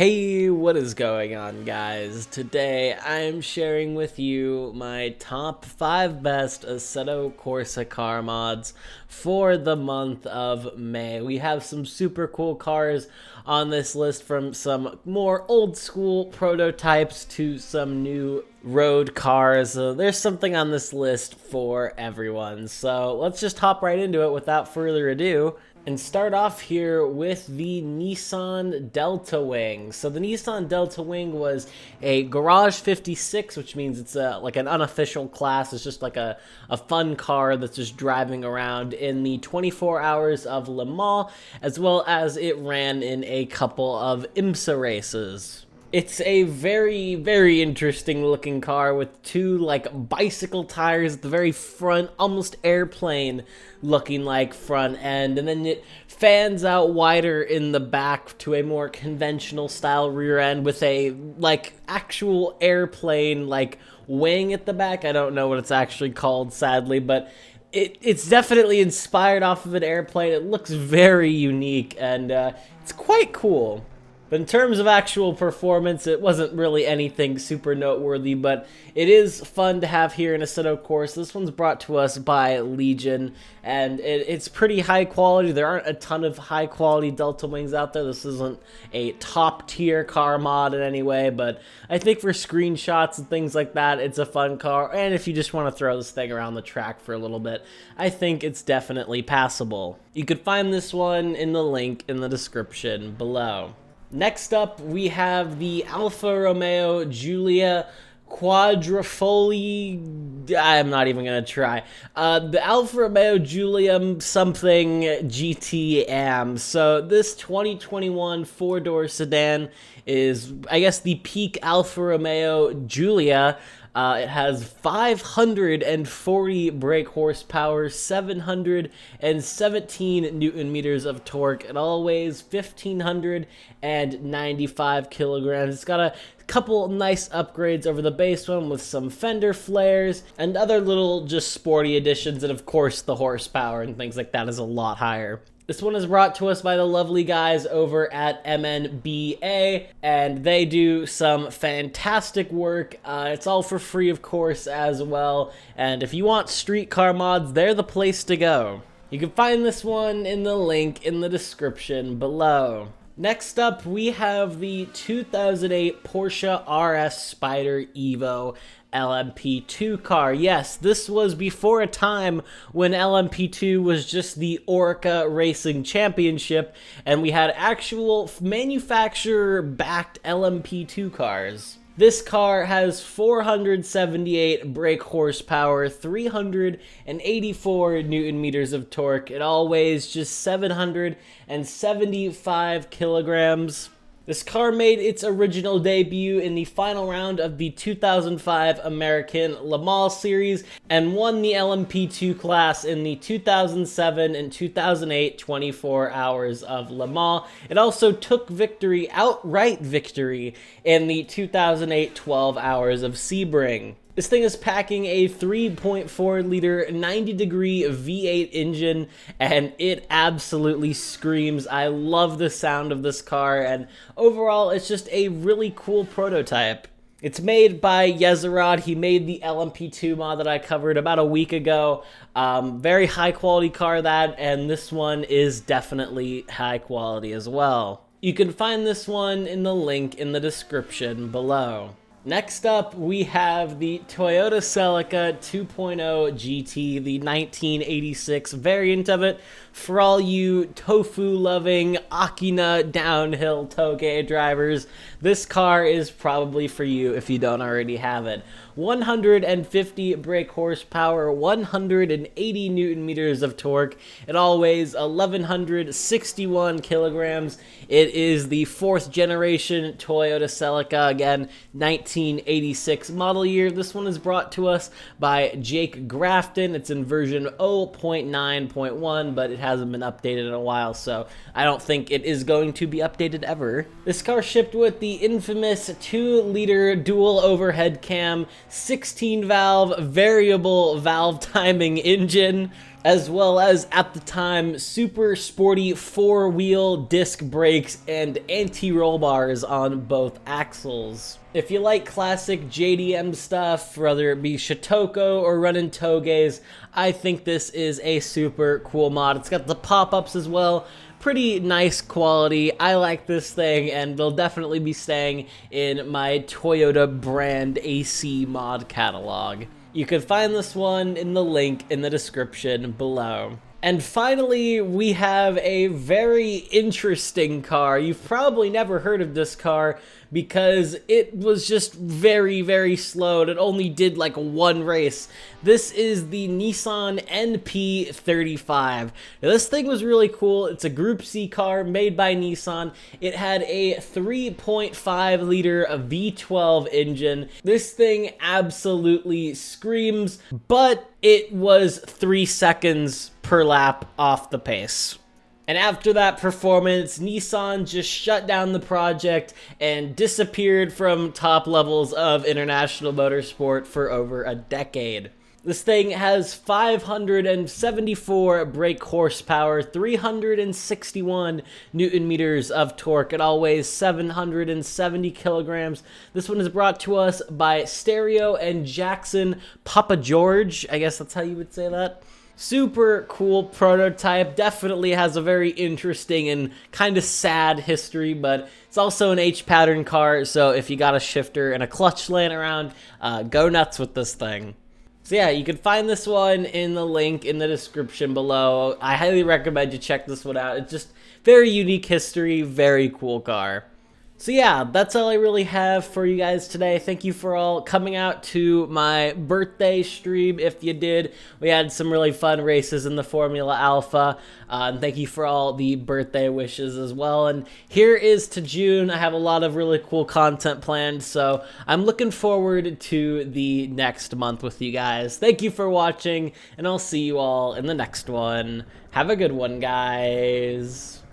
Hey, what is going on, guys? Today I'm sharing with you my top 5 best Assetto Corsa car mods for the month of May. We have some super cool cars on this list, from some more old school prototypes to some new road cars. There's something on this list for everyone. So let's just hop right into it without further ado and start off here with the Nissan Deltawing. So the Nissan Deltawing was a Garage 56, which means it's like an unofficial class. It's just like a fun car that's just driving around in the 24 hours of Le Mans, as well as it ran in a couple of IMSA races. It's a very, very interesting looking car with two like bicycle tires at the very front, almost airplane looking like front end, and then it fans out wider in the back to a more conventional style rear end with a like actual airplane like wing at the back. I don't know what it's actually called, sadly, but it's definitely inspired off of an airplane. It looks very unique and it's quite cool. But in terms of actual performance, it wasn't really anything super noteworthy, but it is fun to have here in Assetto Corsa. This one's brought to us by Legion, and it's pretty high quality. There aren't a ton of high quality Deltawings out there. This isn't a top tier car mod in any way, but I think for screenshots and things like that, it's a fun car. And if you just want to throw this thing around the track for a little bit, I think it's definitely passable. You could find this one in the link in the description below. Next up, we have the Alfa Romeo Giulia Quadrifoli. I'm not even going to try. The Alfa Romeo Giulia something GTAm. So this 2021 four-door sedan is, I guess, the peak Alfa Romeo Giulia. It has 540 brake horsepower, 717 newton meters of torque. It all weighs 1,595 kilograms. It's got a couple nice upgrades over the base one with some fender flares and other little just sporty additions, and of course the horsepower and things like that is a lot higher. This one is brought to us by the lovely guys over at MNBA, and they do some fantastic work. It's all for free, of course, as well. And if you want street car mods, they're the place to go. You can find this one in the link in the description below. Next up, we have the 2008 Porsche RS Spider Evo LMP2 car. Yes, this was before a time when LMP2 was just the Orca Racing Championship, and we had actual manufacturer-backed LMP2 cars. This car has 478 brake horsepower, 384 newton meters of torque. It all weighs just 775 kilograms. This car made its original debut in the final round of the 2005 American Le Mans Series and won the LMP2 class in the 2007 and 2008 24 Hours of Le Mans. It also took outright victory, in the 2008 12 Hours of Sebring. This thing is packing a 3.4-liter 90-degree V8 engine, and it absolutely screams. I love the sound of this car, and overall, it's just a really cool prototype. It's made by Yezerod. He made the LMP2 mod that I covered about a week ago. Very high-quality car, and this one is definitely high quality as well. You can find this one in the link in the description below. Next up, we have the Toyota Celica 2.0 GT, the 1986 variant of it. For all you tofu-loving Akina downhill toge drivers, this car is probably for you if you don't already have it. 150 brake horsepower, 180 newton meters of torque. It all weighs 1,161 kilograms. It is the 4th generation Toyota Celica, again, 1986 model year. This one is brought to us by Jake Grafton. It's in version 0.9.1, but it hasn't been updated in a while, so I don't think it is going to be updated ever. This car shipped with the infamous 2-liter dual overhead cam 16 valve variable valve timing engine, as well as at the time super sporty 4-wheel disc brakes and anti-roll bars on both axles. If you like classic GTAm stuff, whether it be Shotoko or running togeys, I think this is a super cool mod. It's got the pop-ups as well. Pretty nice quality. I like this thing, and they'll definitely be staying in my Toyota brand AC mod catalog. You can find this one in the link in the description below. And finally, we have a very interesting car. You've probably never heard of this car because it was just very, very slow. It only did like one race. This is the Nissan NP35. Now, this thing was really cool. It's a Group C car made by Nissan. It had a 3.5 liter V12 engine. This thing absolutely screams, but it was 3 seconds per lap off the pace. And after that performance, Nissan just shut down the project and disappeared from top levels of international motorsport for over a decade. This thing has 574 brake horsepower, 361 Newton meters of torque. It all weighs 770 kilograms. This one is brought to us by Stereo and Jackson Papa George. I guess that's how you would say that. Super cool prototype. Definitely has a very interesting and kind of sad history, but it's also an H-pattern car, so if you got a shifter and a clutch laying around, go nuts with this thing. So yeah, you can find this one in the link in the description below. I highly recommend you check this one out. It's just very unique history, very cool car. So yeah, that's all I really have for you guys today. Thank you for all coming out to my birthday stream. If you did, we had some really fun races in the Formula Alpha. And thank you for all the birthday wishes as well. And here is to June. I have a lot of really cool content planned, so I'm looking forward to the next month with you guys. Thank you for watching, and I'll see you all in the next one. Have a good one, guys.